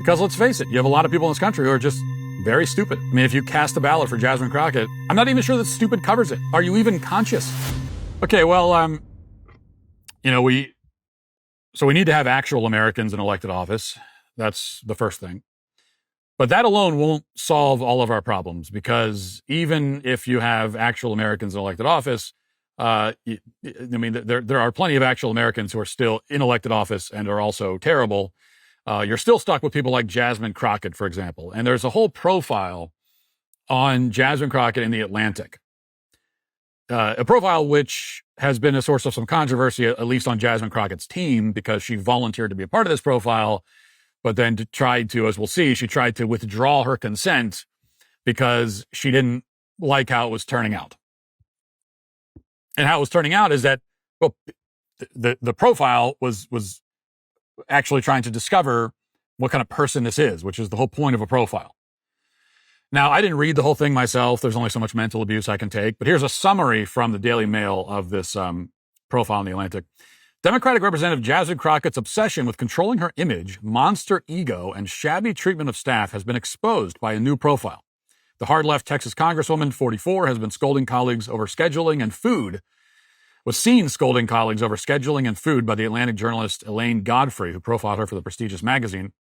Because let's face it, you have a lot of people in this country who are just very stupid. I mean, if you cast a ballot for Jasmine Crockett, I'm not even sure that stupid covers it. Are you even conscious? Okay, well, we need to have actual Americans in elected office. That's the first thing. But that alone won't solve all of our problems, because even if you have actual Americans in elected office, there are plenty of actual Americans who are still in elected office and are also terrible. You're still stuck with people like Jasmine Crockett, for example. And there's a whole profile on Jasmine Crockett in The Atlantic, a profile which has been a source of some controversy, at least on Jasmine Crockett's team, because she volunteered to be a part of this profile, but then tried to, as we'll see, she tried to withdraw her consent because she didn't like how it was turning out. And how it was turning out is that, well, the profile was actually trying to discover what kind of person this is, which is the whole point of a profile. Now, I didn't read the whole thing myself. There's only so much mental abuse I can take. But here's a summary from the Daily Mail of this profile in The Atlantic. Democratic Representative Jasmine Crockett's obsession with controlling her image, monster ego, and shabby treatment of staff has been exposed by a new profile. The hard-left Texas Congresswoman, 44, has been scolding colleagues over scheduling and food, was seen scolding colleagues over scheduling and food by the Atlantic journalist Elaine Godfrey, who profiled her for the prestigious magazine.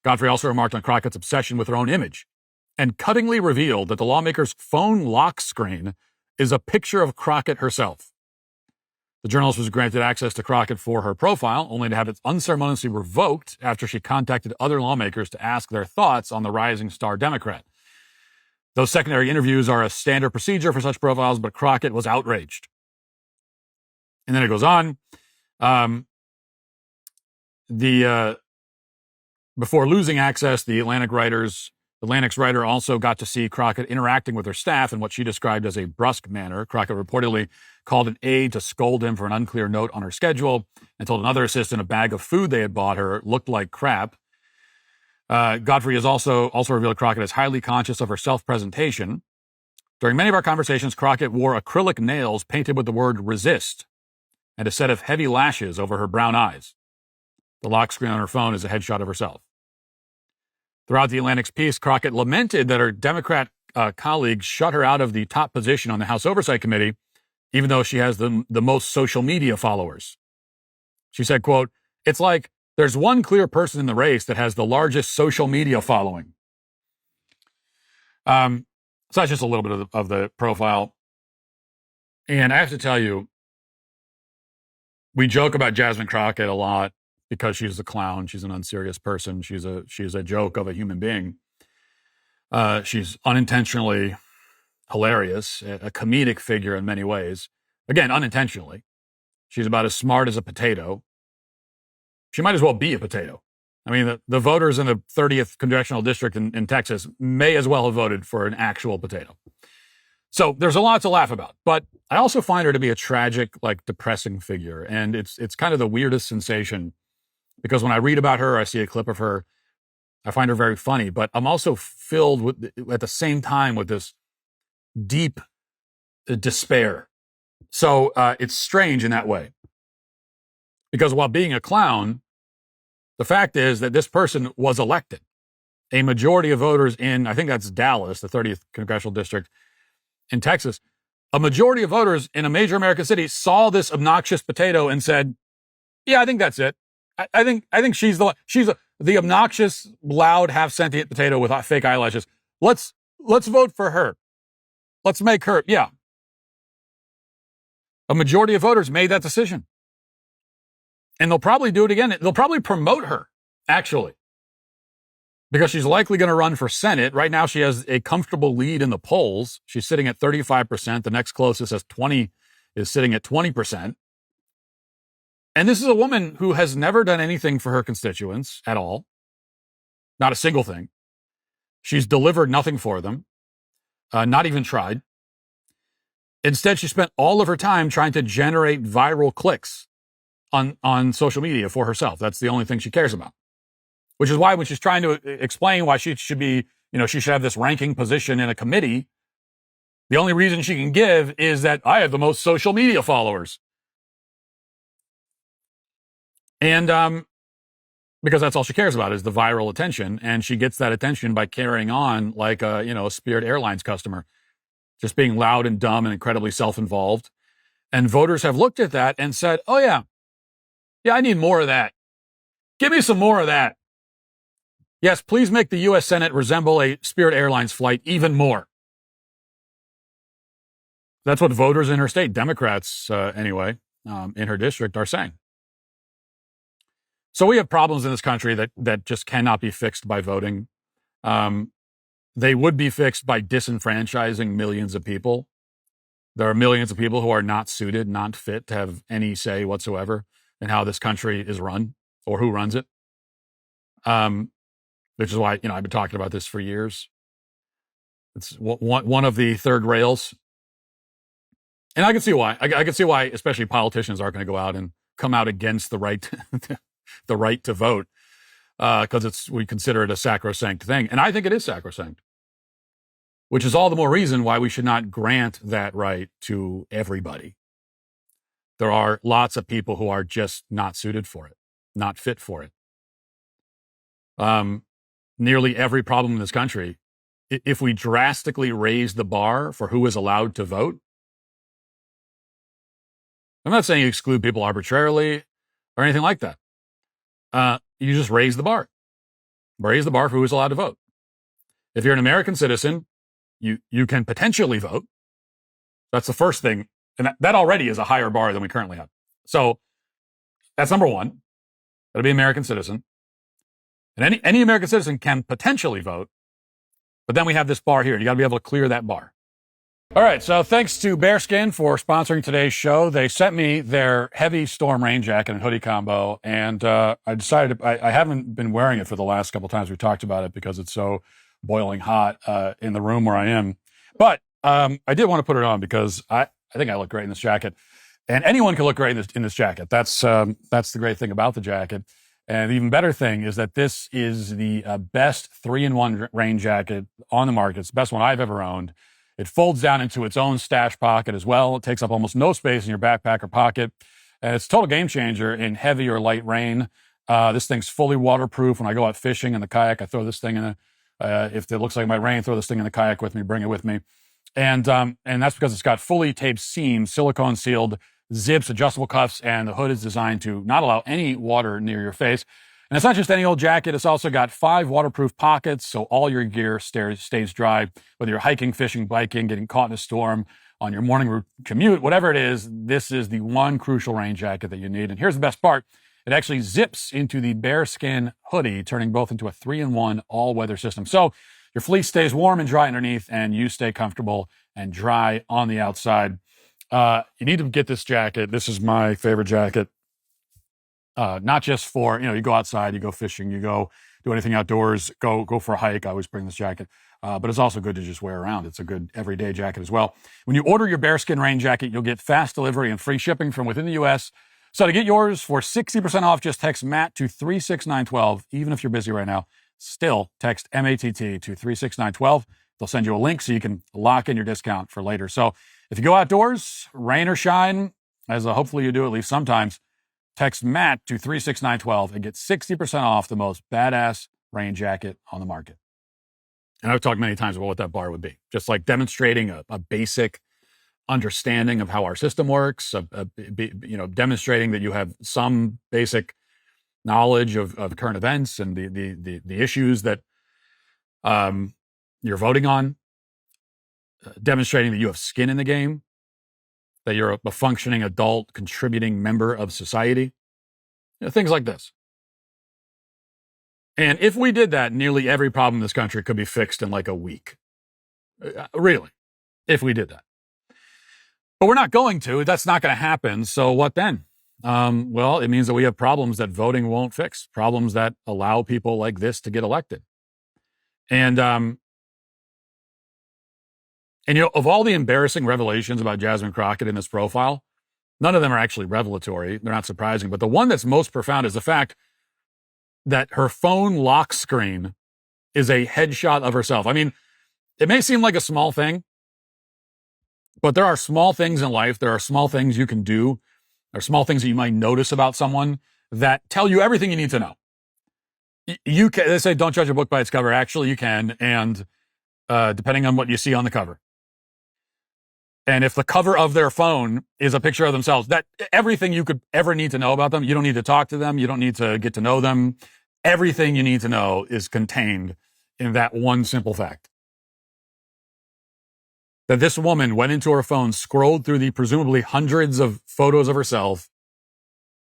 Godfrey also remarked on Crockett's obsession with her own image and cuttingly revealed that the lawmaker's phone lock screen is a picture of Crockett herself. The journalist was granted access to Crockett for her profile, only to have it unceremoniously revoked after she contacted other lawmakers to ask their thoughts on the rising star Democrat. Those secondary interviews are a standard procedure for such profiles, but Crockett was outraged. And then it goes on. Before losing access, the Atlantic's writer also got to see Crockett interacting with her staff in what she described as a brusque manner. Crockett reportedly called an aide to scold him for an unclear note on her schedule and told another assistant a bag of food they had bought her looked like crap. Godfrey has also revealed Crockett is highly conscious of her self-presentation. During many of our conversations, Crockett wore acrylic nails painted with the word resist and a set of heavy lashes over her brown eyes. The lock screen on her phone is a headshot of herself. Throughout the Atlantic's piece, Crockett lamented that her Democrat colleagues shut her out of the top position on the House Oversight Committee, even though she has the most social media followers. She said, quote, "It's like there's one clear person in the race that has the largest social media following." So that's just a little bit of the profile. And I have to tell you, we joke about Jasmine Crockett a lot because she's a clown. She's an unserious person. She's a joke of a human being. She's unintentionally hilarious, a comedic figure in many ways. Again, unintentionally. She's about as smart as a potato. She might as well be a potato. I mean, the voters in the 30th congressional district in Texas may as well have voted for an actual potato. So there's a lot to laugh about, but I also find her to be a tragic, depressing figure. And it's kind of the weirdest sensation, because when I read about her, I see a clip of her, I find her very funny, but I'm also filled with, at the same time, with this deep despair. So it's strange in that way, because while being a clown, the fact is that this person was elected. A majority of voters in, I think that's Dallas, the 30th congressional district in Texas, a majority of voters in a major American city saw this obnoxious potato and said, "Yeah, I think that's it. I think she's the obnoxious, loud, half sentient potato with fake eyelashes. Let's vote for her. Let's make her." Yeah. A majority of voters made that decision. And they'll probably do it again. They'll probably promote her, actually, because she's likely going to run for Senate. Right now, she has a comfortable lead in the polls. She's sitting at 35%. The next closest is sitting at 20%. And this is a woman who has never done anything for her constituents at all. Not a single thing. She's delivered nothing for them. Not even tried. Instead, she spent all of her time trying to generate viral clicks on social media for herself. That's the only thing she cares about. Which is why when she's trying to explain why she should be, she should have this ranking position in a committee, the only reason she can give is that I have the most social media followers. And because that's all she cares about is the viral attention. And she gets that attention by carrying on like a Spirit Airlines customer, just being loud and dumb and incredibly self-involved. And voters have looked at that and said, oh yeah, I need more of that. Give me some more of that. Yes, please make the U.S. Senate resemble a Spirit Airlines flight even more. That's what voters in her state, Democrats anyway, in her district, are saying. So we have problems in this country that just cannot be fixed by voting. They would be fixed by disenfranchising millions of people. There are millions of people who are not suited, not fit to have any say whatsoever in how this country is run or who runs it. Which is why, I've been talking about this for years. It's one of the third rails. And I can see why. I can see why, especially politicians aren't going to go out and come out against the right, the right to vote, because we consider it a sacrosanct thing. And I think it is sacrosanct, which is all the more reason why we should not grant that right to everybody. There are lots of people who are just not suited for it, not fit for it. Nearly every problem in this country, if we drastically raise the bar for who is allowed to vote, I'm not saying you exclude people arbitrarily or anything like that. You just raise the bar. Raise the bar for who is allowed to vote. If you're an American citizen, you can potentially vote. That's the first thing. And that already is a higher bar than we currently have. So that's number one. Gotta be an American citizen. And any American citizen can potentially vote. But then we have this bar here. You gotta be able to clear that bar. All right, so thanks to Bearskin for sponsoring today's show. They sent me their heavy storm rain jacket and hoodie combo, and I decided I haven't been wearing it for the last couple times we talked about it because it's so boiling hot in the room where I am. But I did want to put it on because I think I look great in this jacket, and anyone can look great in this jacket. That's the great thing about the jacket. And the even better thing is that this is the best 3-in-1 rain jacket on the market. It's the best one I've ever owned. It folds down into its own stash pocket as well. It takes up almost no space in your backpack or pocket. And it's a total game changer in heavy or light rain. This thing's fully waterproof. When I go out fishing in the kayak, I throw this thing in if it looks like it might rain, throw this thing in the kayak with me, bring it with me. And that's because it's got fully taped seams, silicone sealed zips, adjustable cuffs, and the hood is designed to not allow any water near your face. And it's not just any old jacket. It's also got 5 waterproof pockets, so all your gear stays dry, whether you're hiking, fishing, biking, getting caught in a storm, on your morning commute, whatever it is, this is the one crucial rain jacket that you need. And here's the best part. It actually zips into the Bearskin hoodie, turning both into a 3-in-1 all-weather system. So your fleece stays warm and dry underneath, and you stay comfortable and dry on the outside. You need to get this jacket. This is my favorite jacket. Not just for, you go outside, you go fishing, you go do anything outdoors, go for a hike. I always bring this jacket. But it's also good to just wear around. It's a good everyday jacket as well. When you order your Bearskin rain jacket, you'll get fast delivery and free shipping from within the U.S. So to get yours for 60% off, just text MATT to 36912. Even if you're busy right now, still text MATT to 36912. They'll send you a link so you can lock in your discount for later. So if you go outdoors, rain or shine, as hopefully you do at least sometimes, text MATT to 36912 and get 60% off the most badass rain jacket on the market. And I've talked many times about what that bar would be. Just like demonstrating a basic understanding of how our system works, demonstrating that you have some basic knowledge of current events and the issues that you're voting on, demonstrating that you have skin in the game, that you're a functioning adult contributing member of society, things like this. And if we did that, nearly every problem in this country could be fixed in like a week. Really, if we did that. But we're not going to. That's not going to happen. So what then? Well, it means that we have problems that voting won't fix, problems that allow people like this to get elected. And of all the embarrassing revelations about Jasmine Crockett in this profile, none of them are actually revelatory. They're not surprising. But the one that's most profound is the fact that her phone lock screen is a headshot of herself. I mean, it may seem like a small thing, but there are small things in life. There are small things you can do. There are small things that you might notice about someone that tell you everything you need to know. You can, they say don't judge a book by its cover. Actually, you can. And depending on what you see on the cover. And if the cover of their phone is a picture of themselves, that everything you could ever need to know about them, you don't need to talk to them. You don't need to get to know them. Everything you need to know is contained in that one simple fact. That this woman went into her phone, scrolled through the presumably hundreds of photos of herself,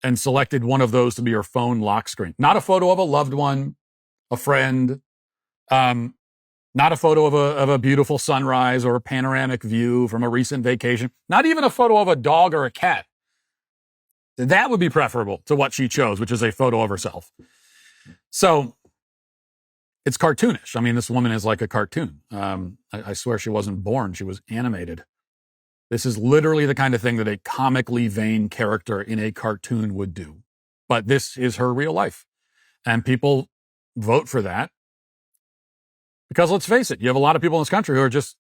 and selected one of those to be her phone lock screen. Not a photo of a loved one, a friend, not a photo of a beautiful sunrise or a panoramic view from a recent vacation. Not even a photo of a dog or a cat. That would be preferable to what she chose, which is a photo of herself. So it's cartoonish. I mean, this woman is like a cartoon. I swear she wasn't born. She was animated. This is literally the kind of thing that a comically vain character in a cartoon would do. But this is her real life. And people vote for that. Because let's face it, you have a lot of people in this country who are just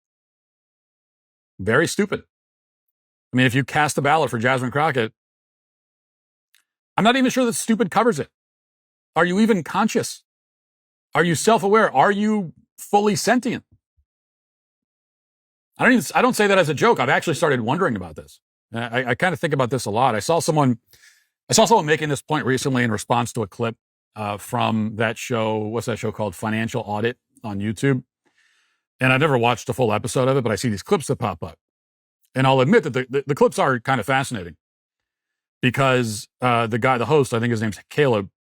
very stupid. I mean, if you cast a ballot for Jasmine Crockett, I'm not even sure that stupid covers it. Are you even conscious? Are you self-aware? Are you fully sentient? I don't say that as a joke. I've actually started wondering about this. I kind of think about this a lot. I saw someone making this point recently in response to a clip from that show. What's that show called? Financial Audit on YouTube. And I never watched a full episode of it, but I see these clips that pop up. And I'll admit that the clips are kind of fascinating because the host, I think his name's Caleb,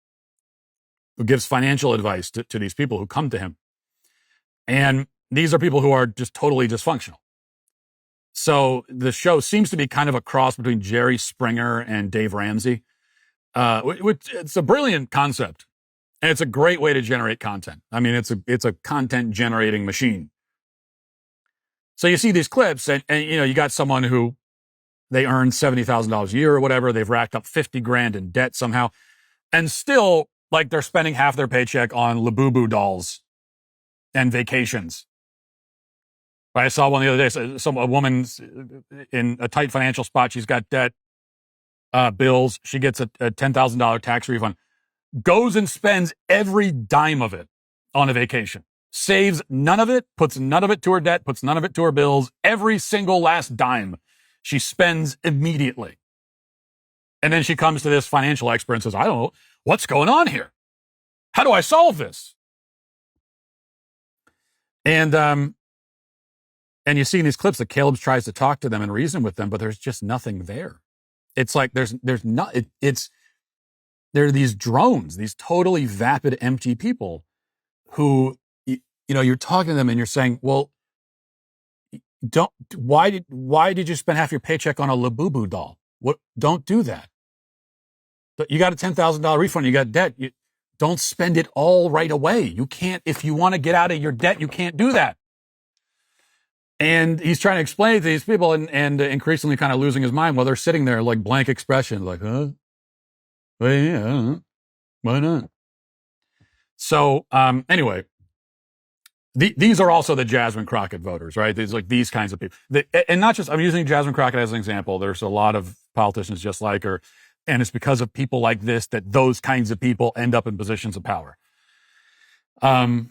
who gives financial advice to these people who come to him. And these are people who are just totally dysfunctional. So the show seems to be kind of a cross between Jerry Springer and Dave Ramsey. It's a brilliant concept. And it's a great way to generate content. I mean, it's a content generating machine. So you see these clips and you know, you got someone who they earn $70,000 a year or whatever. They've racked up 50 grand in debt somehow. And still, like, they're spending half their paycheck on Labubu dolls and vacations. I saw one the other day. A woman's in a tight financial spot. She's got debt, bills. She gets a $10,000 tax refund. Goes and spends every dime of it on a vacation. Saves none of it, puts none of it to her debt, puts none of it to her bills. Every single last dime she spends immediately. And then she comes to this financial expert and says, I don't know, what's going on here? How do I solve this? And you see in these clips that Caleb tries to talk to them and reason with them, but there's just nothing there. It's like there are these drones, these totally vapid, empty people who, you know, you're talking to them and you're saying, well, why did you spend half your paycheck on a Labubu doll? Don't do that. But you got a $10,000 refund, you got debt. Don't spend it all right away. You can't, if you want to get out of your debt, you can't do that. And he's trying to explain it to these people and increasingly kind of losing his mind while they're sitting there like blank expression, like, huh? Well, yeah, I don't know. Why not? So, anyway, these are also the Jasmine Crockett voters, right? These kinds of people. And not just, I'm using Jasmine Crockett as an example. There's a lot of politicians just like her. And it's because of people like this that those kinds of people end up in positions of power. I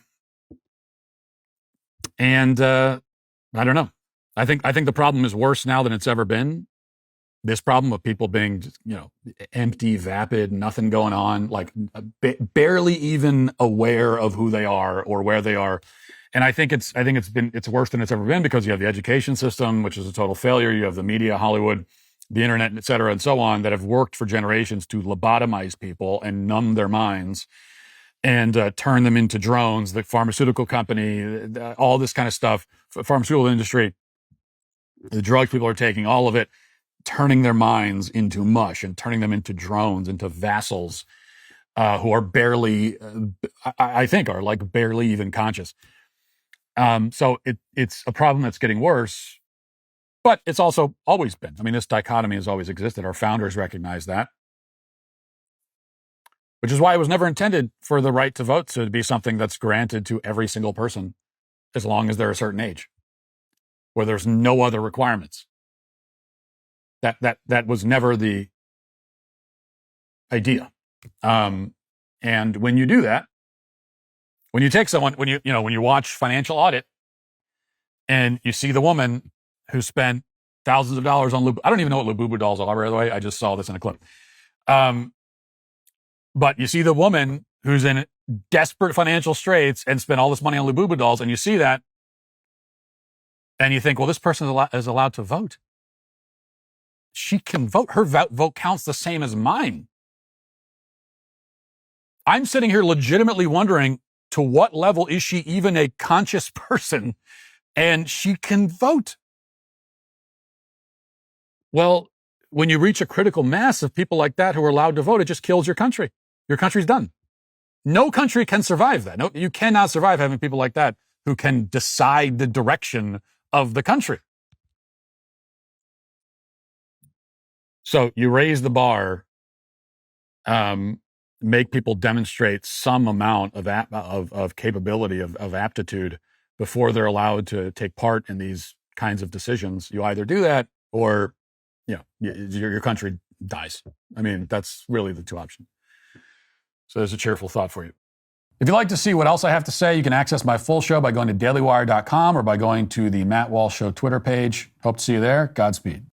don't know. I think the problem is worse now than it's ever been. This problem of people being, you know, empty, vapid, nothing going on, like barely even aware of who they are or where they are. And I think it's worse than it's ever been because you have the education system, which is a total failure. You have the media, Hollywood, the internet, et cetera, and so on, that have worked for generations to lobotomize people and numb their minds and turn them into drones. The pharmaceutical company, all this kind of stuff, pharmaceutical industry, the drugs people are taking, all of it, turning their minds into mush and turning them into drones, into vassals who are barely, I think, are like barely even conscious. So it's a problem that's getting worse, but it's also always been. I mean, this dichotomy has always existed. Our founders recognized that, which is why it was never intended for the right to vote to be something that's granted to every single person as long as they're a certain age, where there's no other requirements. That was never the idea. And when you do that, When you take someone, when you watch Financial Audit and you see the woman who spent thousands of dollars on I don't even know what Labubu dolls are, by the way. I just saw this in a clip. But you see the woman who's in desperate financial straits and spent all this money on Labubu dolls, and you see that, and you think, well, this person is allowed to vote. She can vote. Her vote counts the same as mine. I'm sitting here legitimately wondering, to what level is she even a conscious person? And she can vote. Well, when you reach a critical mass of people like that who are allowed to vote, it just kills your country. Your country's done. No country can survive that. No, you cannot survive having people like that who can decide the direction of the country. So you raise the bar, make people demonstrate some amount of capability, of aptitude before they're allowed to take part in these kinds of decisions. You either do that or, your country dies. I mean, that's really the two options. So there's a cheerful thought for you. If you'd like to see what else I have to say, you can access my full show by going to dailywire.com or by going to the Matt Walsh Show Twitter page. Hope to see you there. Godspeed.